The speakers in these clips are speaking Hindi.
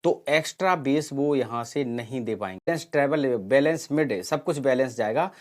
तो एक्स्ट्रा बेस वो यहाँ से नहीं दे पाएंगे। बैलेंस ट्रेवल, बैलेंस मिड, सब कुछ बैलेंस जाएगा।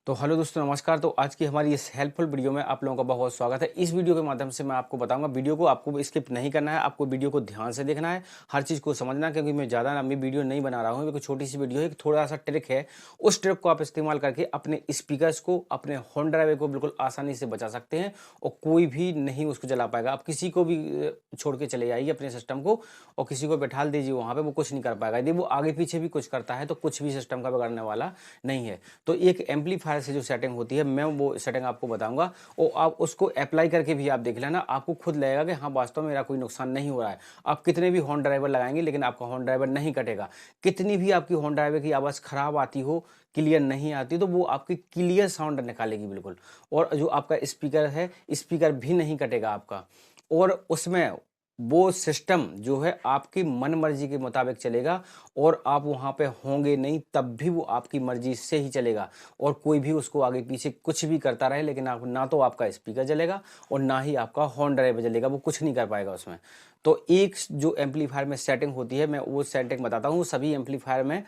तो हेलो दोस्तों, नमस्कार। तो आज की हमारी इस हेल्पफुल वीडियो में आप लोगों का बहुत स्वागत है। इस वीडियो के माध्यम से मैं आपको बताऊंगा, वीडियो को आपको स्किप नहीं करना है, आपको वीडियो को ध्यान से देखना है, हर चीज़ को समझना है, क्योंकि मैं ज़्यादा लंबी वीडियो नहीं बना रहा हूँ। एक छोटी सी वीडियो है, एक थोड़ा सा ट्रिक है। उस ट्रिक को आप इस्तेमाल करके अपने स्पीकर्स को, अपने हॉर्न ड्राइवर को बिल्कुल आसानी से बचा सकते हैं और कोई भी नहीं उसको जला पाएगा। आप किसी को भी छोड़ के चले जाइए अपने सिस्टम को और किसी को बैठा दीजिए वहाँ पर, वो कुछ नहीं कर पाएगा। यदि वो आगे पीछे भी कुछ करता है तो कुछ भी सिस्टम का बिगाड़ने वाला नहीं है। तो एक एम्पलीफायर से जो सेटिंग होती है, मैं वो सेटिंग आपको बताऊंगा और आप उसको अप्लाई करके भी आप देख लेना। आपको खुद लगेगा कि हाँ वास्तव में मेरा कोई नुकसान नहीं हो रहा है। आप कितने भी हॉर्न ड्राइवर लगाएंगे लेकिन आपका हॉर्न ड्राइवर नहीं कटेगा। कितनी भी आपकी हॉर्न ड्राइवर की आवाज़ खराब आती हो, क्लियर नहीं आती, तो वो आपकी क्लियर साउंड निकालेगी बिल्कुल। और जो आपका स्पीकर है, स्पीकर भी नहीं कटेगा आपका। और उसमें वो सिस्टम जो है आपकी मन मर्जी के मुताबिक चलेगा और आप वहाँ पे होंगे नहीं तब भी वो आपकी मर्जी से ही चलेगा। और कोई भी उसको आगे पीछे कुछ भी करता रहे लेकिन आप ना तो आपका स्पीकर जलेगा और ना ही आपका हॉर्न ड्राइवर जलेगा, वो कुछ नहीं कर पाएगा उसमें। तो एक जो एम्पलीफायर में सेटिंग होती है, मैं वो सेटिंग बताता हूँ, सभी एम्पलीफायर में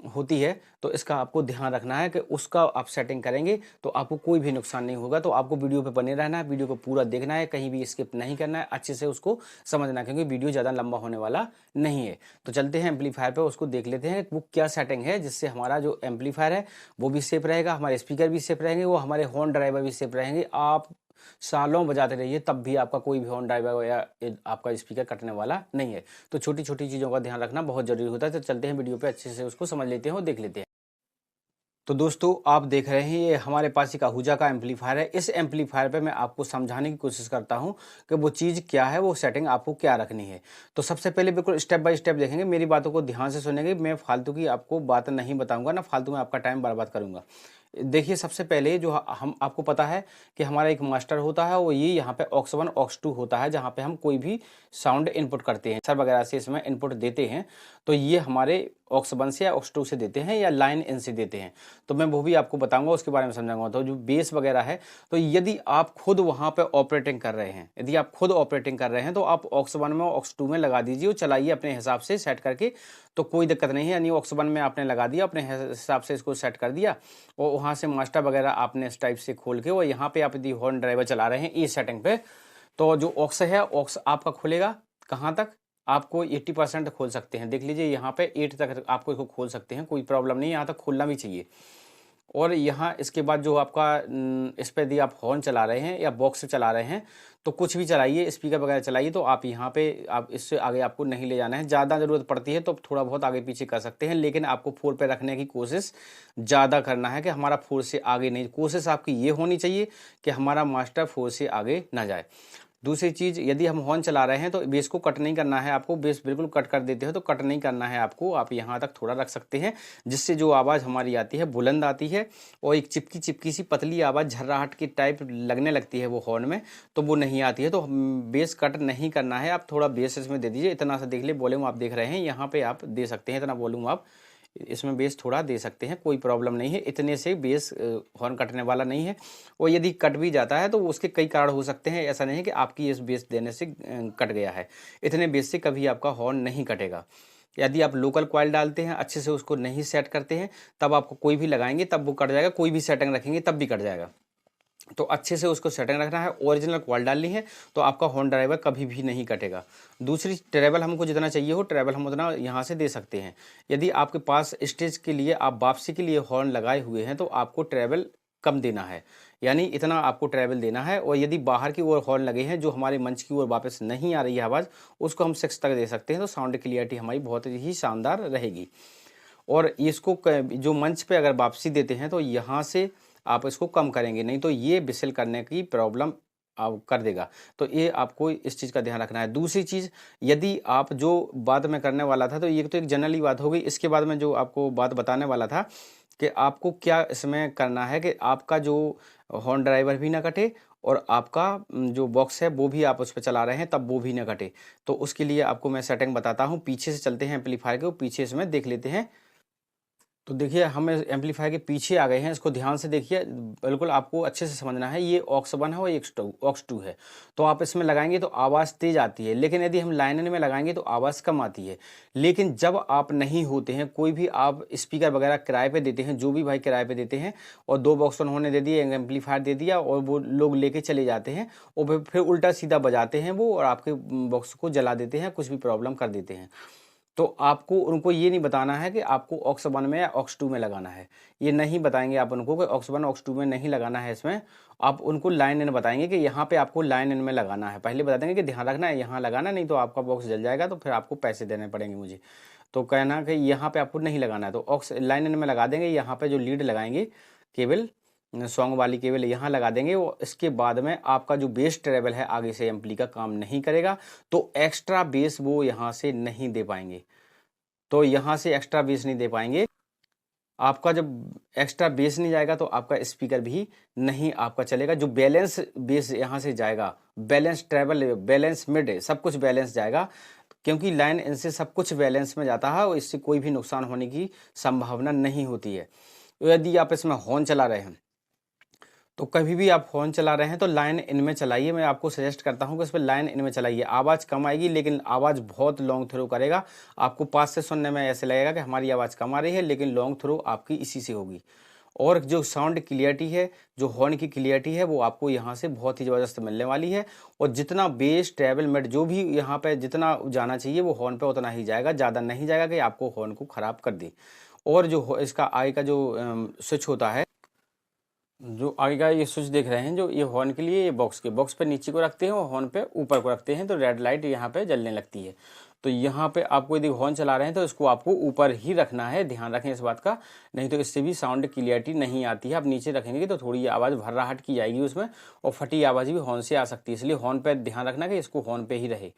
होती है। तो इसका आपको ध्यान रखना है कि उसका आप सेटिंग करेंगे तो आपको कोई भी नुकसान नहीं होगा। तो आपको वीडियो पे बने रहना है, वीडियो को पूरा देखना है, कहीं भी स्किप नहीं करना है, अच्छे से उसको समझना है, क्योंकि वीडियो ज़्यादा लंबा होने वाला नहीं है। तो चलते हैं एम्पलीफायर पे, उसको देख लेते हैं वो क्या सेटिंग है जिससे हमारा जो एम्पलीफायर है वो भी सेफ रहेगा, हमारे स्पीकर भी सेफ रहेंगे, वो हमारे हॉर्न ड्राइवर भी सेफ रहेंगे। आप सालों बजाते रहिए तब भी आपका कोई भी हॉर्न ड्राइवर या आपका स्पीकर कटने वाला नहीं है। तो छोटी छोटी चीज़ों का ध्यान रखना बहुत जरूरी होता है। तो चलते हैं वीडियो पे, अच्छे से उसको समझ लेते हैं और देख लेते हैं। तो दोस्तों, आप देख रहे हैं ये हमारे पास एक आहूजा का एम्पलीफायर है। इस एम्पलीफायर पे मैं आपको समझाने की कोशिश करता हूं कि वो चीज़ क्या है, वो सेटिंग आपको क्या रखनी है। तो सबसे पहले बिल्कुल स्टेप बाय स्टेप देखेंगे, मेरी बातों को ध्यान से सुनेंगे। मैं फालतू की आपको बात नहीं बताऊंगा, ना फालतू में आपका टाइम बर्बाद करूंगा। देखिए, सबसे पहले जो हम आपको पता है कि हमारा एक मास्टर होता है, वो ये यहाँ पे ऑक्स 1 ऑक्स 2 होता है, जहाँ पे हम कोई भी साउंड इनपुट करते हैं, सर वगैरह से इसमें इनपुट देते हैं। तो ये हमारे ऑक्स 1 से या ऑक्स 2 से देते हैं या लाइन इन से देते हैं। तो मैं वो भी आपको बताऊंगा, उसके बारे में समझाऊंगा। तो जो बेस वगैरह है, तो यदि आप खुद वहाँ पे ऑपरेटिंग कर रहे हैं, यदि आप खुद ऑपरेटिंग कर रहे हैं तो आप ऑक्स 1 में ऑक्स 2 में लगा दीजिए और चलाइए अपने हिसाब से सेट करके, तो कोई दिक्कत नहीं है। यानी ऑक्स 1 में आपने लगा दिया, अपने हिसाब से इसको सेट कर दिया और वहाँ से मास्टर वगैरह आपने इस टाइप से खोल के, और यहाँ पे आप यदि हॉर्न ड्राइवर चला रहे हैं इस सेटिंग पे, तो जो ऑक्स है, ऑक्स आपका खुलेगा कहाँ तक, आपको 80% खोल सकते हैं। देख लीजिए यहाँ पे 8 तक आपको इसको खोल सकते हैं, कोई प्रॉब्लम नहीं, यहाँ तक खोलना भी चाहिए। और यहाँ इसके बाद जो आपका इस पर यदि आप हॉर्न चला रहे हैं या बॉक्स चला रहे हैं, तो कुछ भी चलाइए, स्पीकर वगैरह चलाइए, तो आप यहाँ पे आप इससे आगे आपको नहीं ले जाना है। ज़्यादा ज़रूरत पड़ती है तो थोड़ा बहुत आगे पीछे कर सकते हैं, लेकिन आपको 4 पे रखने की कोशिश ज़्यादा करना है कि हमारा 4 से आगे नहीं। कोशिश आपकी ये होनी चाहिए कि हमारा मास्टर 4 से आगे ना जाए। दूसरी चीज़, यदि हम हॉर्न चला रहे हैं तो बेस को कट नहीं करना है आपको। बेस बिल्कुल कट कर देते हो तो कट नहीं करना है आपको, आप यहाँ तक थोड़ा रख सकते हैं, जिससे जो आवाज़ हमारी आती है बुलंद आती है और एक चिपकी चिपकी सी पतली आवाज़ झर्राहट की टाइप लगने लगती है वो हॉर्न में, तो वो नहीं आती है। तो बेस कट नहीं करना है, आप थोड़ा बेस इसमें दे दीजिए। इतना सा देख लिए, वॉल्यूम आप देख रहे हैं यहाँ पे आप दे सकते हैं, इतना वॉल्यूम आप इसमें बेस थोड़ा दे सकते हैं, कोई प्रॉब्लम नहीं है। इतने से बेस हॉर्न कटने वाला नहीं है। और यदि कट भी जाता है तो उसके कई कारण हो सकते हैं, ऐसा नहीं है कि आपकी इस बेस देने से कट गया है। इतने बेस से कभी आपका हॉर्न नहीं कटेगा। यदि आप लोकल कॉइल डालते हैं, अच्छे से उसको नहीं सेट करते हैं, तब आपको कोई भी लगाएंगे तब वो कट जाएगा, कोई भी सेटिंग रखेंगे तब भी कट जाएगा। तो अच्छे से उसको सेटिंग रखना है, ओरिजिनल कॉइल डालनी है, तो आपका हॉर्न ड्राइवर कभी भी नहीं कटेगा। दूसरी, ट्रेवल हमको जितना चाहिए हो, ट्रेवल हम उतना यहाँ से दे सकते हैं। यदि आपके पास स्टेज के लिए, आप वापसी के लिए हॉर्न लगाए हुए हैं, तो आपको ट्रेवल कम देना है, यानी इतना आपको ट्रेवल देना है। और यदि बाहर की ओर हॉर्न लगे हैं, जो हमारे मंच की ओर वापस नहीं आ रही है आवाज़, उसको हम 6 तक दे सकते हैं, तो साउंड क्लियरिटी हमारी बहुत ही शानदार रहेगी। और इसको जो मंच पे अगर वापसी देते हैं तो यहाँ से आप इसको कम करेंगे, नहीं तो ये बिसल करने की प्रॉब्लम आप कर देगा। तो ये आपको इस चीज़ का ध्यान रखना है। दूसरी चीज़, यदि आप जो बात मैं करने वाला था, तो ये तो एक जनरली बात हो गई। इसके बाद में जो आपको बात बताने वाला था कि आपको क्या इसमें करना है कि आपका जो हॉर्न ड्राइवर भी ना कटे और आपका जो बॉक्स है वो भी आप उस पर चला रहे हैं तब वो भी ना कटे। तो उसके लिए आपको मैं सेटिंग बताता हूँ। पीछे से चलते हैं एम्पलीफायर के, पीछे इसमें देख लेते हैं। तो देखिए हम एम्पलीफायर के पीछे आ गए हैं, इसको ध्यान से देखिए, बिल्कुल आपको अच्छे से समझना है। ये ऑक्स 1 है और ये ऑक्स 2 है। तो आप इसमें लगाएंगे तो आवाज़ तेज आती है, लेकिन यदि हम लाइन इन में लगाएंगे तो आवाज़ कम आती है। लेकिन जब आप नहीं होते हैं, कोई भी आप स्पीकर वगैरह किराए पे देते हैं, जो भी भाई किराए पे देते हैं, और 2 बॉक्स उन्होंने दे दिए, एक एम्पलीफायर दे दिया, और वो लोग लेके चले जाते हैं और फिर उल्टा सीधा बजाते हैं वो, और आपके बॉक्स को जला देते हैं, कुछ भी प्रॉब्लम कर देते हैं। तो आपको उनको ये नहीं बताना है कि आपको ऑक्स 1 में या ऑक्स 2 में लगाना है। ये नहीं बताएंगे आप उनको कि ऑक्स 1 ऑक्स 2 में नहीं लगाना है इसमें। आप उनको लाइन इन बताएंगे कि यहाँ पे आपको लाइन इन में लगाना है। पहले बता देंगे कि ध्यान रखना है यहाँ लगाना, नहीं तो आपका बॉक्स जल जाएगा, तो फिर आपको पैसे देने पड़ेंगे मुझे। तो कहना कि यहाँ पे आपको नहीं लगाना है, तो ऑक्स लाइन इन में लगा देंगे। यहाँ पे जो लीड लगाएंगे केबल, सॉन्ग वाली केबल यहाँ लगा देंगे। वो इसके बाद में आपका जो बेस ट्रेवल है आगे से एम्पली का काम नहीं करेगा, तो एक्स्ट्रा बेस वो यहाँ से नहीं दे पाएंगे। तो यहाँ से एक्स्ट्रा बेस नहीं दे पाएंगे। आपका जब एक्स्ट्रा बेस नहीं जाएगा तो आपका स्पीकर भी नहीं आपका चलेगा। जो बैलेंस बेस यहाँ से जाएगा, बैलेंस ट्रेवल, बैलेंस मिड, सब कुछ बैलेंस जाएगा, क्योंकि लाइन इनसे सब कुछ बैलेंस में जाता है और इससे कोई भी नुकसान होने की संभावना नहीं होती है। यदि आप इसमें हॉर्न चला रहे हैं, तो कभी भी आप फ़ोन चला रहे हैं तो लाइन इन में चलाइए। मैं आपको सजेस्ट करता हूं कि इस पर लाइन इन में चलाइए। आवाज़ कम आएगी, लेकिन आवाज़ बहुत लॉन्ग थ्रो करेगा। आपको पास से सुनने में ऐसे लगेगा कि हमारी आवाज़ कम आ रही है, लेकिन लॉन्ग थ्रो आपकी इसी से होगी। और जो साउंड क्लियरिटी है, जो हॉर्न की क्लियरिटी है, वो आपको यहाँ से बहुत ही ज़बरदस्त मिलने वाली है। और जितना बेस ट्रेवल मिड जो भी यहाँ पे जितना जाना चाहिए वो हॉर्न पे उतना ही जाएगा, ज़्यादा नहीं जाएगा कि आपको हॉर्न को ख़राब कर दे। और जो इसका आगे का जो स्विच होता है, जो आगे का ये स्विच देख रहे हैं, जो ये हॉर्न के लिए, ये बॉक्स पे नीचे को रखते हैं और हॉर्न पे ऊपर को रखते हैं, तो रेड लाइट यहाँ पे जलने लगती है। तो यहाँ पे आपको यदि हॉर्न चला रहे हैं तो इसको आपको ऊपर ही रखना है, ध्यान रखें इस बात का, नहीं तो इससे भी साउंड क्लियरिटी नहीं आती है। आप नीचे रखेंगे तो थोड़ी आवाज़ भर्राहट की जाएगी उसमें, और फटी आवाज़ भी हॉर्न से आ सकती है। इसलिए हॉर्न पे ध्यान रखना कि इसको हॉर्न पे ही रहे,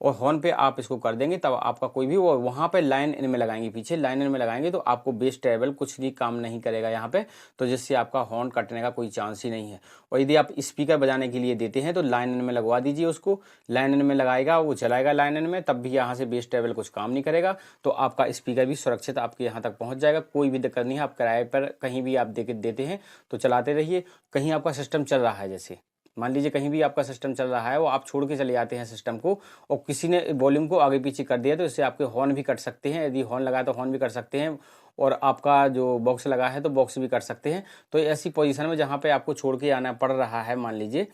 और हॉर्न पे आप इसको कर देंगे तब आपका कोई भी, वो वहाँ पे लाइन इन में लगाएंगे, पीछे लाइन इन में लगाएंगे तो आपको बेस ट्रेवल कुछ भी काम नहीं करेगा यहाँ पे, तो जिससे आपका हॉर्न कटने का कोई चांस ही नहीं है। और यदि आप स्पीकर बजाने के लिए देते हैं तो लाइन इन में लगवा दीजिए उसको, लाइन इन में लगाएगा, वो चलाएगा लाइन इन में, तब भी यहाँ से बेस ट्रेवल कुछ काम नहीं करेगा। तो आपका स्पीकर भी सुरक्षित आपके यहाँ तक पहुँच जाएगा, कोई भी दिक्कत नहीं है। आप किराए पर कहीं भी आप देते हैं तो चलाते रहिए। कहीं आपका सिस्टम चल रहा है, जैसे मान लीजिए कहीं भी आपका सिस्टम चल रहा है, वो आप छोड़ के चले जाते हैं सिस्टम को, और किसी ने वॉल्यूम को आगे पीछे कर दिया, तो इससे आपके हॉर्न भी कट सकते हैं। यदि हॉर्न लगा है तो हॉर्न भी कर सकते हैं, और आपका जो बॉक्स लगा है तो बॉक्स भी कर सकते हैं। तो ऐसी पोजीशन में जहाँ पे आपको छोड़ के आना पड़ रहा है, मान लीजिए,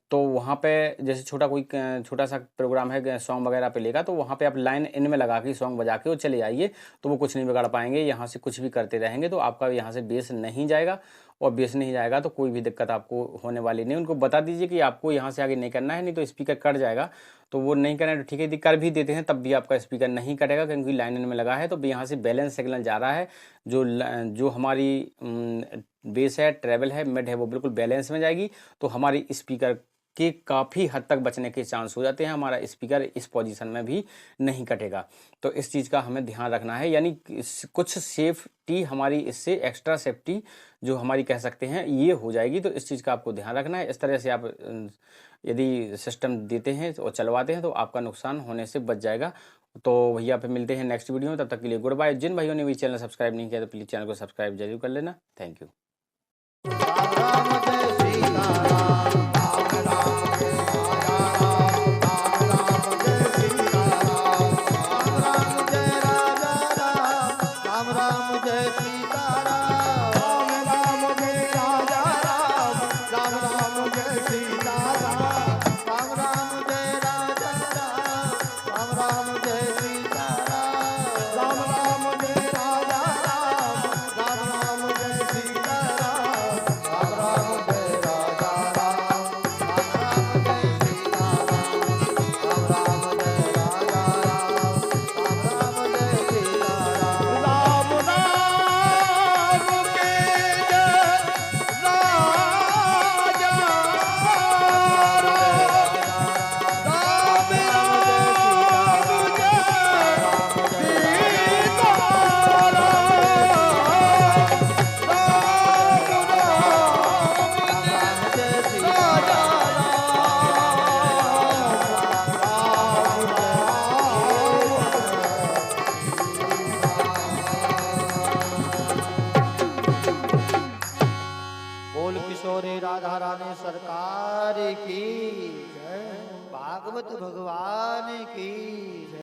तो वहाँ पे जैसे छोटा सा प्रोग्राम है सॉन्ग वगैरह पे लेगा, तो वहाँ पे आप लाइन इन में लगा के सॉन्ग बजा के वो चले आइए, तो वो कुछ नहीं बिगाड़ पाएंगे। यहाँ से कुछ भी करते रहेंगे तो आपका यहाँ से बेस नहीं जाएगा, और बेस नहीं जाएगा तो कोई भी दिक्कत आपको होने वाली नहीं। उनको बता दीजिए कि आपको यहाँ से आगे नहीं करना है, नहीं तो स्पीकर कट जाएगा। तो वो नहीं करना है तो ठीक है, यदि कर भी देते हैं तब भी आपका स्पीकर नहीं कटेगा, क्योंकि लाइन इन में लगा है। तो यहाँ से बैलेंस सिग्नल जा रहा है, जो हमारी बेस है, ट्रेवल है, मिड है, वो बिल्कुल बैलेंस में जाएगी। तो हमारी स्पीकर के काफ़ी हद तक बचने के चांस हो जाते हैं, हमारा स्पीकर इस पोजीशन में भी नहीं कटेगा। तो इस चीज़ का हमें ध्यान रखना है, यानी कुछ सेफ्टी हमारी, इससे एक्स्ट्रा सेफ्टी जो हमारी कह सकते हैं ये हो जाएगी। तो इस चीज़ का आपको ध्यान रखना है। इस तरह से आप यदि सिस्टम देते हैं और चलवाते हैं तो आपका नुकसान होने से बच जाएगा। तो भैया पे मिलते हैं नेक्स्ट वीडियो में, तब तक के लिए गुड बाय। जिन भाइयों ने भी चैनल सब्सक्राइब नहीं किया तो प्लीज़ चैनल को सब्सक्राइब जरूर कर लेना। Thank you. बोल किशोरी राधा रानी सरकार की जय, भागवत भगवान की जय।